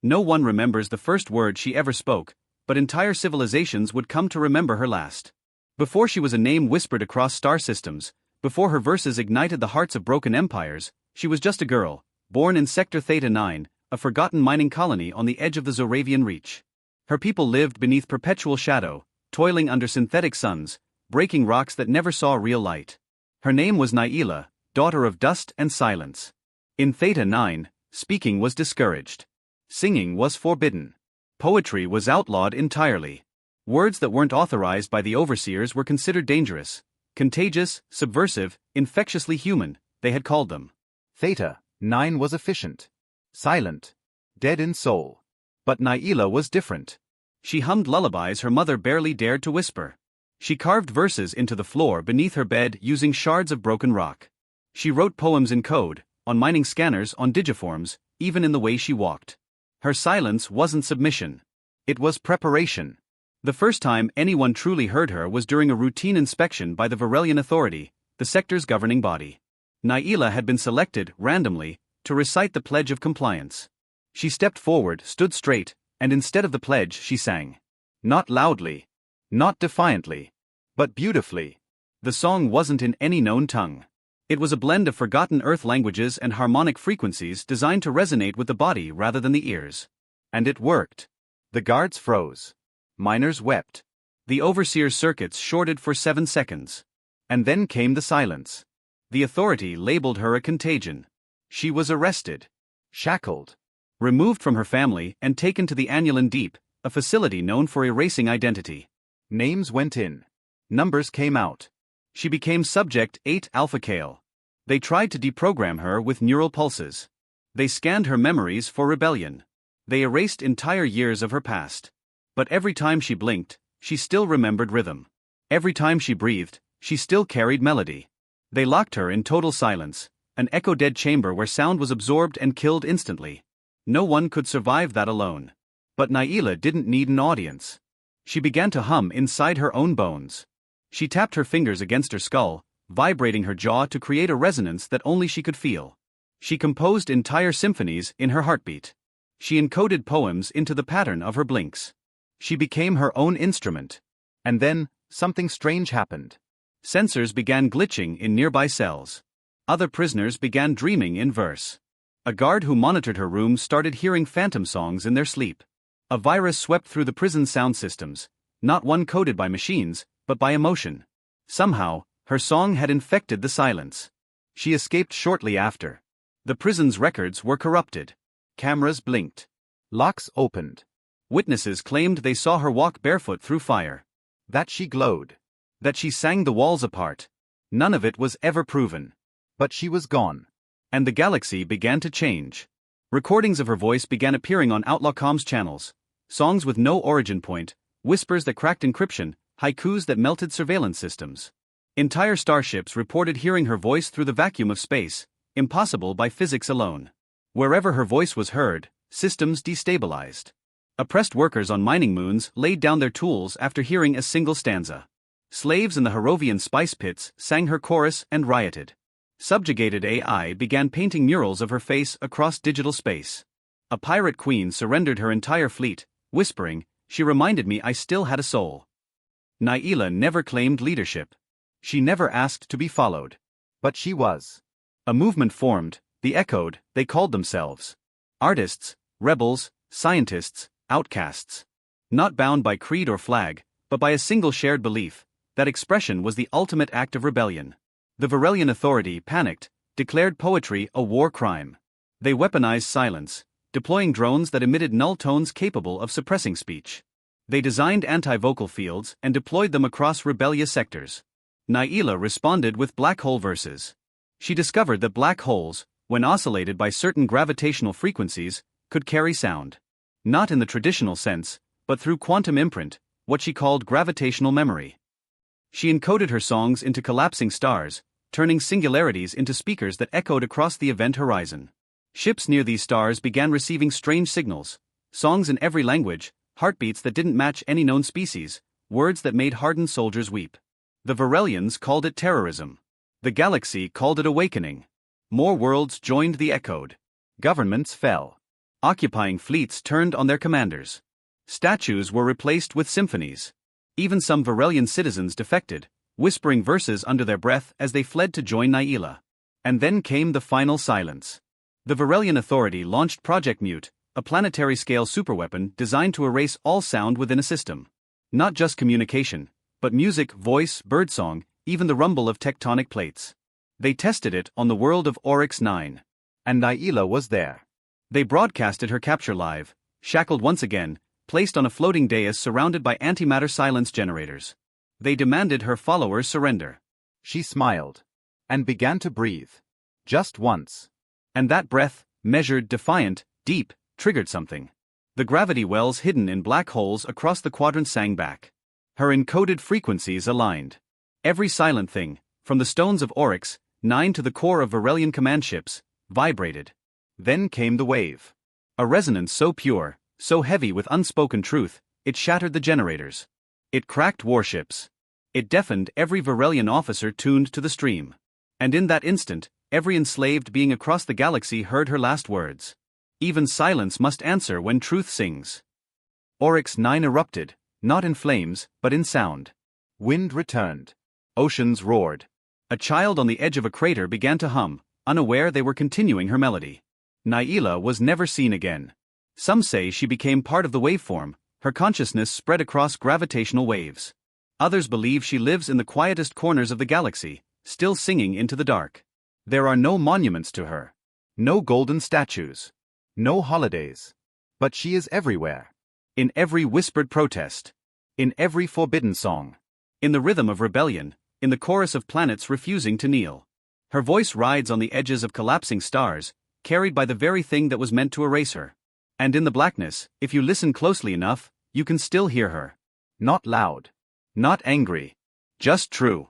No one remembers the first word she ever spoke, but entire civilizations would come to remember her last. Before she was a name whispered across star systems, before her verses ignited the hearts of broken empires, she was just a girl, born in Sector Theta 9, a forgotten mining colony on the edge of the Zoravian Reach. Her people lived beneath perpetual shadow, toiling under synthetic suns, breaking rocks that never saw real light. Her name was Naila, daughter of dust and silence. In Theta 9, speaking was discouraged. Singing was forbidden. Poetry was outlawed entirely. Words that weren't authorized by the overseers were considered dangerous, contagious, subversive, infectiously human, they had called them. Theta 9 was efficient, silent, dead in soul. But Naila was different. She hummed lullabies her mother barely dared to whisper. She carved verses into the floor beneath her bed using shards of broken rock. She wrote poems in code, on mining scanners, on digiforms, even in the way she walked. Her silence wasn't submission. It was preparation. The first time anyone truly heard her was during a routine inspection by the Varelian Authority, the sector's governing body. Naila had been selected, randomly, to recite the Pledge of Compliance. She stepped forward, stood straight, and instead of the pledge she sang. Not loudly. Not defiantly. But beautifully. The song wasn't in any known tongue. It was a blend of forgotten Earth languages and harmonic frequencies designed to resonate with the body rather than the ears. And it worked. The guards froze. Miners wept. The overseer's circuits shorted for 7 seconds. And then came the silence. The authority labeled her a contagion. She was arrested. Shackled. Removed from her family and taken to the Annulan Deep, a facility known for erasing identity. Names went in. Numbers came out. She became Subject 8 Alpha Kale. They tried to deprogram her with neural pulses. They scanned her memories for rebellion. They erased entire years of her past. But every time she blinked, she still remembered rhythm. Every time she breathed, she still carried melody. They locked her in total silence, an echo-dead chamber where sound was absorbed and killed instantly. No one could survive that alone. But Naila didn't need an audience. She began to hum inside her own bones. She tapped her fingers against her skull, vibrating her jaw to create a resonance that only she could feel. She composed entire symphonies in her heartbeat. She encoded poems into the pattern of her blinks. She became her own instrument. And then, something strange happened. Sensors began glitching in nearby cells. Other prisoners began dreaming in verse. A guard who monitored her room started hearing phantom songs in their sleep. A virus swept through the prison's sound systems, not one coded by machines, but by emotion. Somehow, her song had infected the silence. She escaped shortly after. The prison's records were corrupted. Cameras blinked. Locks opened. Witnesses claimed they saw her walk barefoot through fire. That she glowed. That she sang the walls apart. None of it was ever proven. But she was gone. And the galaxy began to change. Recordings of her voice began appearing on Outlaw Comms channels. Songs with no origin point, whispers that cracked encryption, haikus that melted surveillance systems. Entire starships reported hearing her voice through the vacuum of space, impossible by physics alone. Wherever her voice was heard, systems destabilized. Oppressed workers on mining moons laid down their tools after hearing a single stanza. Slaves in the Harovian spice pits sang her chorus and rioted. Subjugated AI began painting murals of her face across digital space. A pirate queen surrendered her entire fleet, whispering, "She reminded me I still had a soul." Naila never claimed leadership. She never asked to be followed. But she was. A movement formed, the Echoed, they called themselves. Artists, rebels, scientists, outcasts. Not bound by creed or flag, but by a single shared belief, that expression was the ultimate act of rebellion. The Varelian Authority panicked, declared poetry a war crime. They weaponized silence, deploying drones that emitted null tones capable of suppressing speech. They designed anti-vocal fields and deployed them across rebellious sectors. Naila responded with black hole verses. She discovered that black holes, when oscillated by certain gravitational frequencies, could carry sound. Not in the traditional sense, but through quantum imprint, what she called gravitational memory. She encoded her songs into collapsing stars, turning singularities into speakers that echoed across the event horizon. Ships near these stars began receiving strange signals, songs in every language, heartbeats that didn't match any known species, words that made hardened soldiers weep. The Varelians called it terrorism. The galaxy called it awakening. More worlds joined the Echoed. Governments fell. Occupying fleets turned on their commanders. Statues were replaced with symphonies. Even some Varelian citizens defected, whispering verses under their breath as they fled to join Naila. And then came the final silence. The Varelian Authority launched Project Mute, a planetary-scale superweapon designed to erase all sound within a system. Not just communication, but music, voice, birdsong, even the rumble of tectonic plates. They tested it on the world of Oryx 9. And Naila was there. They broadcasted her capture live, shackled once again, placed on a floating dais surrounded by antimatter silence generators. They demanded her followers surrender. She smiled. And began to breathe. Just once. And that breath, measured, defiant, deep, triggered something. The gravity wells hidden in black holes across the quadrant sang back. Her encoded frequencies aligned. Every silent thing, from the stones of Oryx 9 to the core of Varelian command ships, vibrated. Then came the wave. A resonance so pure, so heavy with unspoken truth, it shattered the generators. It cracked warships. It deafened every Varelian officer tuned to the stream. And in that instant, every enslaved being across the galaxy heard her last words. Even silence must answer when truth sings. Oryx 9 erupted, not in flames, but in sound. Wind returned. Oceans roared. A child on the edge of a crater began to hum, unaware they were continuing her melody. Naila was never seen again. Some say she became part of the waveform, her consciousness spread across gravitational waves. Others believe she lives in the quietest corners of the galaxy, still singing into the dark. There are no monuments to her. No golden statues. No holidays. But she is everywhere. In every whispered protest. In every forbidden song. In the rhythm of rebellion, in the chorus of planets refusing to kneel. Her voice rides on the edges of collapsing stars, carried by the very thing that was meant to erase her. And in the blackness, if you listen closely enough, you can still hear her. Not loud. Not angry. Just true.